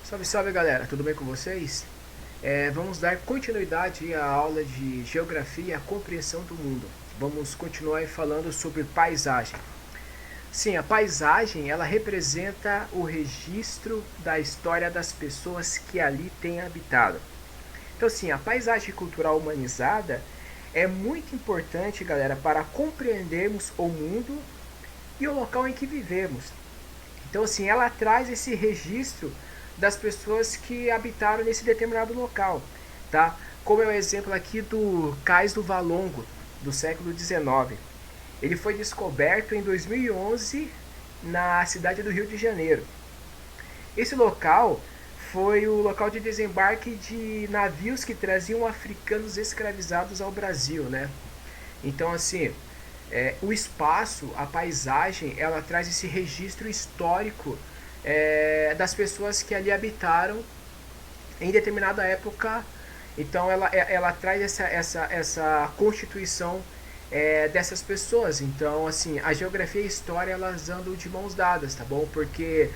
Salve, salve galera, tudo bem com vocês? Vamos dar continuidade à aula de Geografia e a Compreensão do Mundo. Vamos continuar aí falando sobre paisagem. Sim, a paisagem ela representa o registro da história das pessoas que ali têm habitado. Então, sim, a paisagem cultural humanizada é muito importante, galera, para compreendermos o mundo e o local em que vivemos. Então, assim, ela traz esse registro das pessoas que habitaram nesse determinado local, tá? Como é o exemplo aqui do Cais do Valongo, do século XIX. Ele foi descoberto em 2011 na cidade do Rio de Janeiro. Esse local foi o local de desembarque de navios que traziam africanos escravizados ao Brasil, né? Então, assim, o espaço, a paisagem, ela traz esse registro histórico das pessoas que ali habitaram em determinada época. Então, ela traz essa constituição dessas pessoas. Então, assim, a geografia e a história, elas andam de mãos dadas, tá bom? Porque,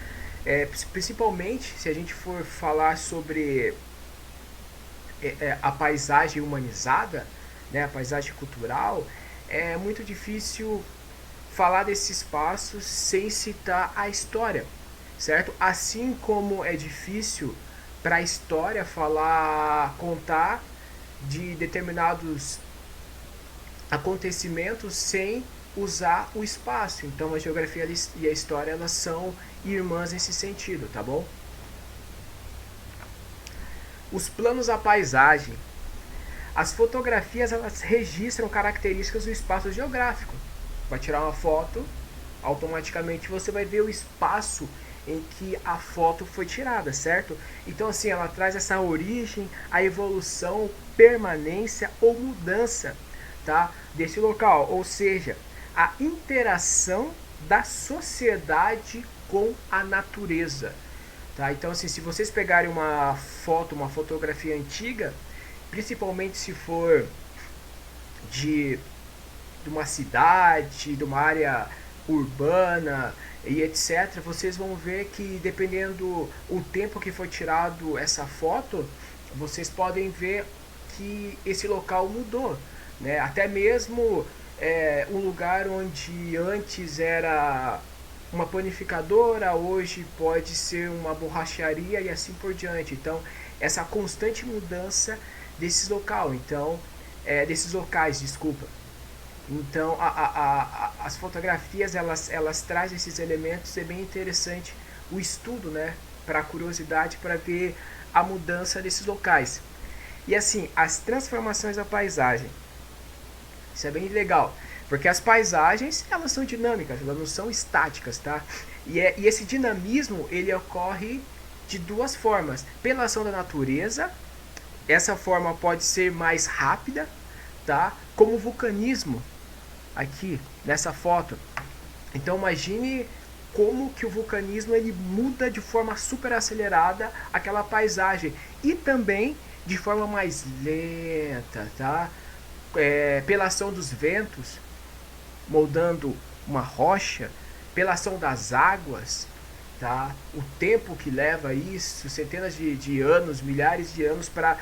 principalmente, se a gente for falar sobre a paisagem humanizada, né, a paisagem cultural, é muito difícil falar desse espaço sem citar a história, certo? Assim como é difícil para a história falar, contar de determinados acontecimentos sem usar o espaço. Então a geografia e a história, elas são irmãs nesse sentido, tá bom? Os planos à paisagem. As fotografias, elas registram características do espaço geográfico. Vai tirar uma foto, automaticamente você vai ver o espaço em que a foto foi tirada, certo? Então, assim, ela traz essa origem, a evolução, permanência ou mudança, tá, desse local, ou seja, a interação da sociedade com a natureza, tá? Então, assim, se vocês pegarem uma foto, uma fotografia antiga, principalmente se for de, de uma cidade, de uma área urbana e etc., vocês vão ver que dependendo o tempo que foi tirado essa foto, vocês podem ver que esse local mudou, né? Até mesmo um lugar onde antes era uma panificadora, hoje pode ser uma borracharia e assim por diante. Então, essa constante mudança desses local, então, desses locais, desculpa. Então, as fotografias, elas trazem esses elementos, é bem interessante o estudo, né, para a curiosidade, para ver a mudança desses locais. E assim, as transformações da paisagem, isso é bem legal, porque as paisagens, elas são dinâmicas, elas não são estáticas, tá? E esse dinamismo, ele ocorre de duas formas: pela ação da natureza, essa forma pode ser mais rápida, tá? Como o vulcanismo, aqui nessa foto. Então imagine como que o vulcanismo ele muda de forma super acelerada aquela paisagem, e também de forma mais lenta, tá? Pela ação dos ventos moldando uma rocha, pela ação das águas, tá? O tempo que leva isso, centenas de anos, milhares de anos para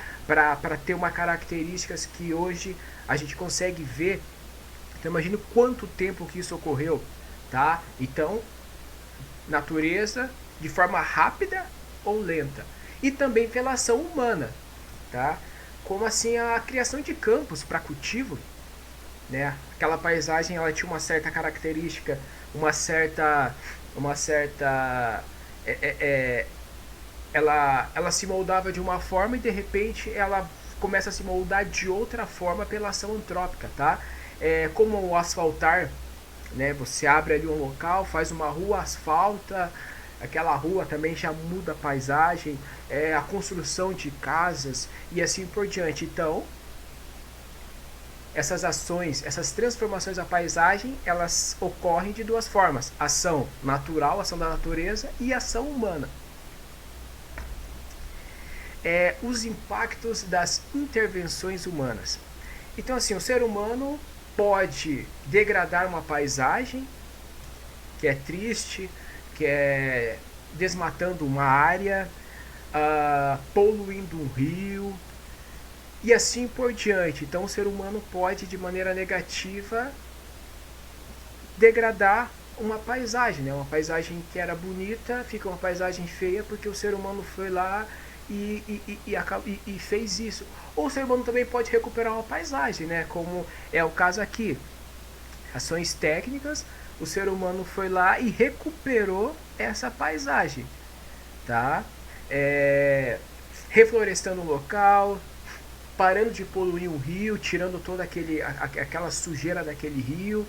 ter uma características que hoje a gente consegue ver. Então imagine quanto tempo que isso ocorreu, tá? Então, natureza de forma rápida ou lenta. E também pela ação humana, tá? Como assim a criação de campos para cultivo, né? Aquela paisagem, ela tinha uma certa característica, uma certa ela se moldava de uma forma e de repente ela começa a se moldar de outra forma pela ação antrópica, tá? Como o asfaltar, né? Você abre ali um local, faz uma rua, asfalta, aquela rua também já muda a paisagem, a construção de casas e assim por diante. Então, essas ações, essas transformações da paisagem, elas ocorrem de duas formas: ação natural, ação da natureza, e ação humana. Os impactos das intervenções humanas. Então, assim, o ser humano pode degradar uma paisagem que é triste, que é desmatando uma área, poluindo um rio e assim por diante. Então o ser humano pode, de maneira negativa, degradar uma paisagem, né? Uma paisagem que era bonita fica uma paisagem feia porque o ser humano foi lá e fez isso. Ou o ser humano também pode recuperar uma paisagem, né? Como é o caso aqui. Ações técnicas, o ser humano foi lá e recuperou essa paisagem, tá? Reflorestando o local, parando de poluir o rio, tirando toda aquela sujeira daquele rio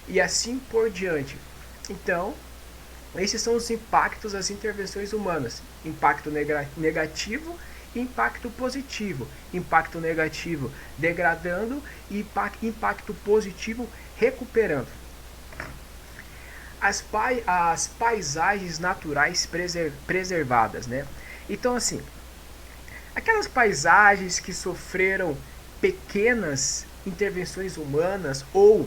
e assim por diante. Então, esses são os impactos das intervenções humanas: impacto negativo e impacto positivo. Impacto negativo degradando e impacto positivo recuperando. As paisagens naturais preservadas, né? Então, assim, aquelas paisagens que sofreram pequenas intervenções humanas ou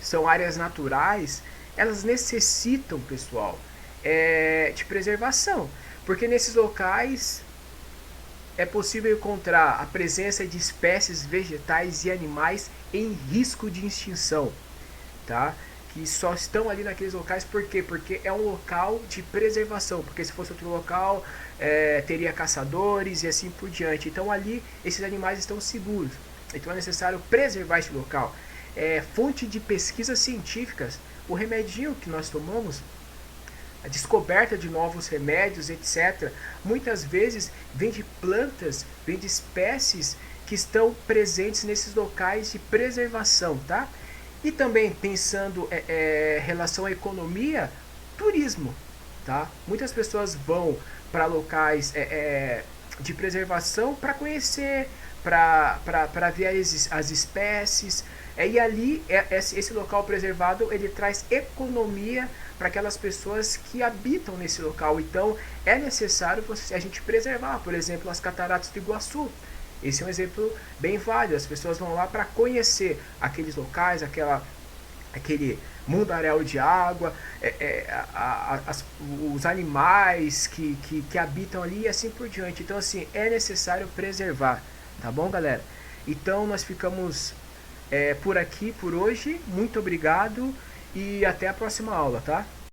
são áreas naturais, elas necessitam, pessoal, de preservação, porque nesses locais é possível encontrar a presença de espécies vegetais e animais em risco de extinção, tá? Que só estão ali naqueles locais. Por quê? Porque é um local de preservação, porque se fosse outro local teria caçadores e assim por diante. Então ali esses animais estão seguros, então é necessário preservar esse local. Fonte de pesquisas científicas, o remedinho que nós tomamos, a descoberta de novos remédios, etc., muitas vezes vem de plantas, vem de espécies que estão presentes nesses locais de preservação, tá? E também pensando em relação à economia, turismo, tá? Muitas pessoas vão para locais de preservação para conhecer, para ver as espécies. E ali, esse local preservado, ele traz economia para aquelas pessoas que habitam nesse local. Então, é necessário a gente preservar, por exemplo, as cataratas do Iguaçu. Esse é um exemplo bem válido. As pessoas vão lá para conhecer aqueles locais, aquele mundaréu de água, os animais que habitam ali e assim por diante. Então, assim, é necessário preservar, tá bom, galera? Então, nós ficamos por aqui por hoje. Muito obrigado e até a próxima aula, tá?